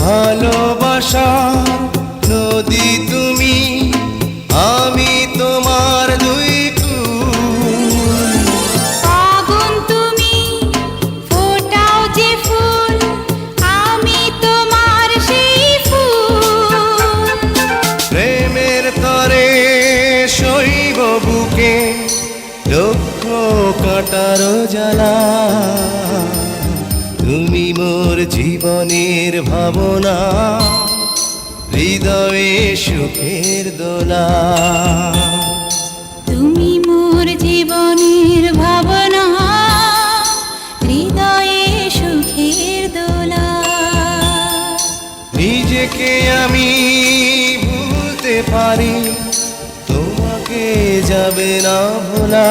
ভালোবাসার নদী তুমি, আমি তোমার দুই কুল। আগুন তুমি, ফোটাও যে ফুল, আমি তোমার সেই ফুল। প্রেমের তরে শৈব বুকে লক্ষ কাটার জ্বালা, তুমি মোর জীবনের ভাবনা, হৃদয়ে সুখের দোলা। তুমি মোর জীবনের ভাবনা, হৃদয়ে সুখের দোলা। নিজেকে আমি ভুলতে পারি, তোমাকে যাবে না ভোলা।